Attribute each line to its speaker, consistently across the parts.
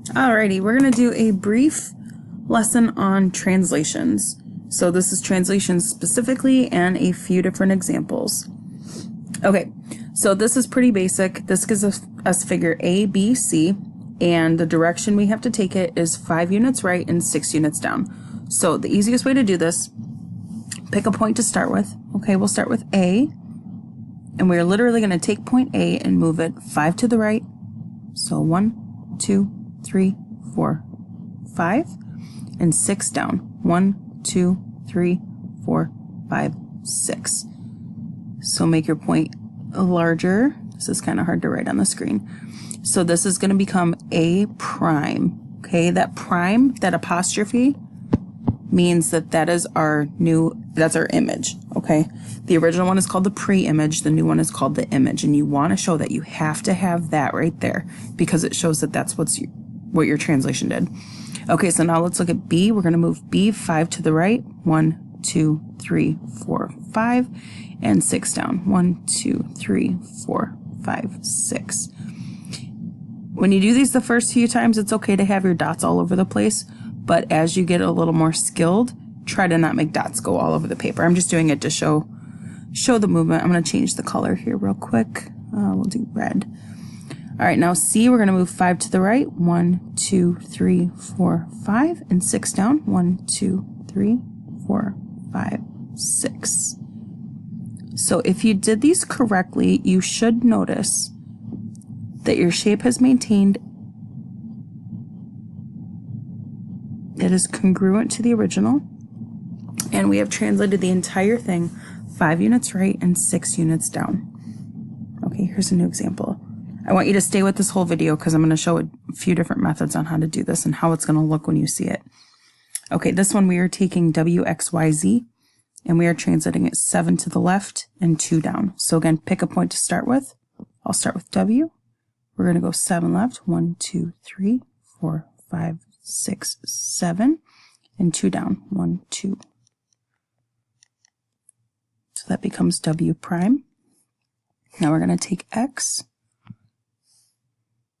Speaker 1: Alrighty, we're going to do a brief lesson on translations. So this is translations specifically and a few different examples. Okay, so this is pretty basic. This gives us figure A, B, C, and the direction we have to take it is 5 units right and 6 units down. So the easiest way to do this, pick a point to start with. Okay, we'll start with A, and we're literally going to take point A and move it 5 to the right. So 1, 2, 3, 4, 5, and 6 down. 1, 2, 3, 4, 5, 6. So make your point larger. This is kind of hard to write on the screen. So this is going to become A prime. Okay, that prime, that apostrophe, means that is our that's our image. Okay, the original one is called the pre-image, the new one is called the image, and you want to show that you have to have that right there because it shows that that's what your translation did. Okay, so now let's look at B. We're going to move B 5 to the right. 1, 2, 3, 4, 5, and 6 down. 1, 2, 3, 4, 5, 6. When you do these the first few times, it's okay to have your dots all over the place, but as you get a little more skilled, try to not make dots go all over the paper. I'm just doing it to show the movement. I'm going to change the color here real quick. We'll do red. All right, now C, we're going to move 5 to the right. 1, 2, 3, 4, 5, and 6 down. 1, 2, 3, 4, 5, 6. So if you did these correctly, you should notice that your shape has maintained. It is congruent to the original, and we have translated the entire thing 5 units right and 6 units down. Okay, here's a new example. I want you to stay with this whole video because I'm going to show a few different methods on how to do this and how it's going to look when you see it. Okay, this one we are taking W, X, Y, Z, and we are translating it 7 to the left and 2 down. So again, pick a point to start with. I'll start with W. We're going to go 7 left, 1, 2, 3, 4, 5, 6, 7, and 2 down, 1, 2. So that becomes W prime. Now we're going to take X,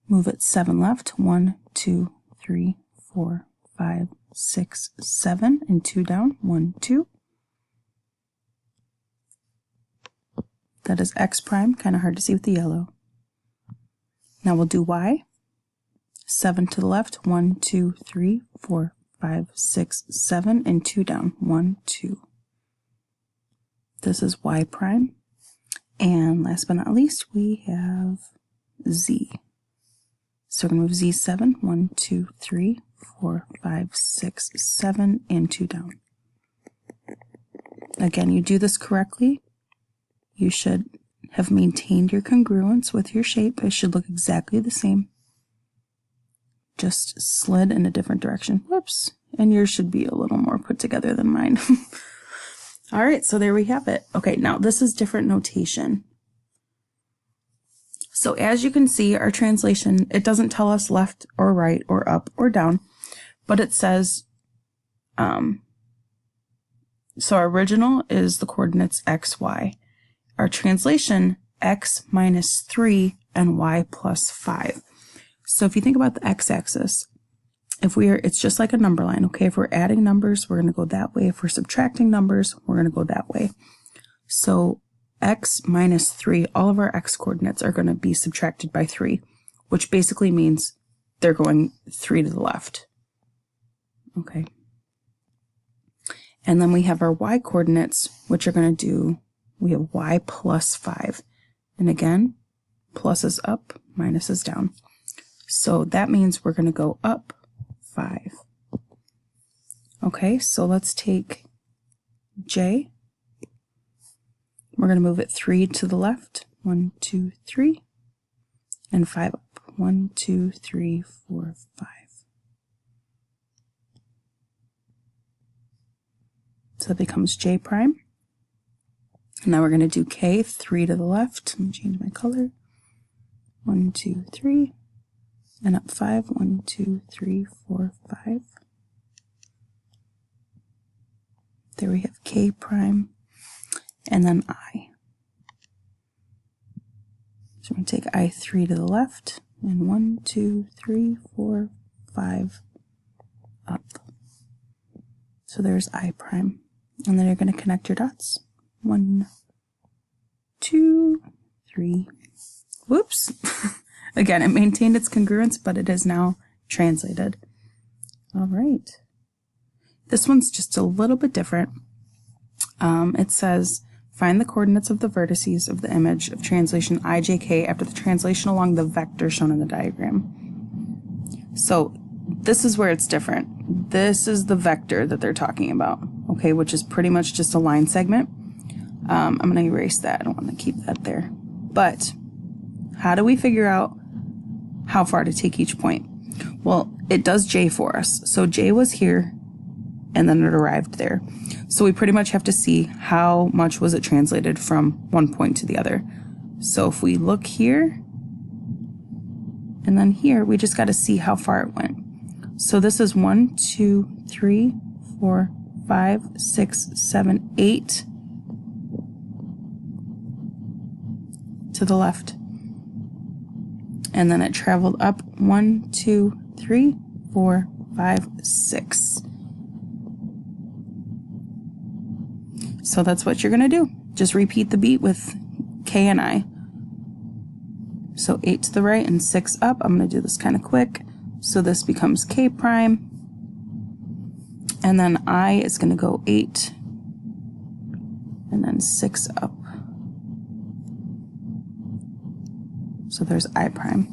Speaker 1: move it 7 left, 1, 2, 3, 4, 5, 6, 7, and 2 down, 1, 2. That is X prime, kind of hard to see with the yellow. Now we'll do Y. 7 to the left, 1, 2, 3, 4, 5, 6, 7, and 2 down, 1, 2. This is Y prime. And last but not least, we have Z. So we're going to move Z7, 1, 2, 3, 4, 5, 6, 7, and 2 down. Again, you do this correctly, you should have maintained your congruence with your shape. It should look exactly the same. Just slid in a different direction. Whoops. And yours should be a little more put together than mine. All right, so there we have it. Okay, now this is different notation. So as you can see, our translation, it doesn't tell us left or right or up or down, but it says, so our original is the coordinates x, y. Our translation, x minus 3 and y plus 5. So if you think about the x-axis, it's just like a number line, okay? If we're adding numbers, we're going to go that way. If we're subtracting numbers, we're going to go that way. So x minus 3, all of our x coordinates are going to be subtracted by 3, which basically means they're going 3 to the left. Okay. And then we have our y coordinates, which are going to do, we have y plus 5. And again, plus is up, minus is down. So that means we're going to go up 5. Okay, so let's take J. We're going to move it 3 to the left. 1, 2, 3. And 5 up. 1, 2, 3, 4, 5. So that becomes J prime. Now we're going to do K, 3 to the left. Let me change my color. 1, 2, 3. And up 5. 1, 2, 3, 4, 5. There we have K prime. And then I. So we're going to take I3 to the left. And 1, 2, 3, 4, 5 up. So there's I prime. And then you're going to connect your dots. 1, 2, 3. Whoops. Again, it maintained its congruence, but it is now translated. All right. This one's just a little bit different. It says, find the coordinates of the vertices of the image of translation ijk after the translation along the vector shown in the diagram. So this is where it's different. This is the vector that they're talking about, okay, which is pretty much just a line segment. I'm going to erase that. I don't want to keep that there. But how do we figure out how far to take each point? Well, it does J for us. So J was here, and then it arrived there. So we pretty much have to see how much was it translated from one point to the other. So if we look here, and then here, we just got to see how far it went. So this is 1, 2, 3, 4, 5, 6, 7, 8 to the left. And then it traveled up 1, 2, 3, 4, 5, 6. So that's what you're going to do. Just repeat the beat with K and I. So 8 to the right and 6 up. I'm going to do this kind of quick. So this becomes K prime. And then I is going to go 8 and then 6 up. So there's I prime.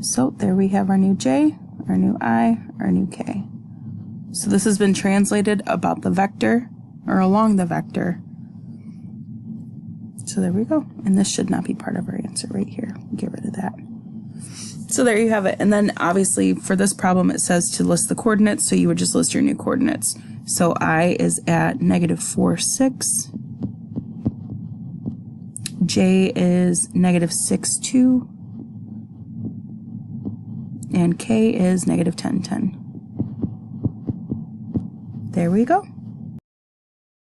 Speaker 1: So there we have our new J, our new I, our new K. So this has been translated about the vector, or along the vector. So there we go. And this should not be part of our answer right here. Get rid of that. So there you have it. And then obviously for this problem it says to list the coordinates, so you would just list your new coordinates. So I is at -4, 6. J is -6, 2. And K is -10, 10. There we go.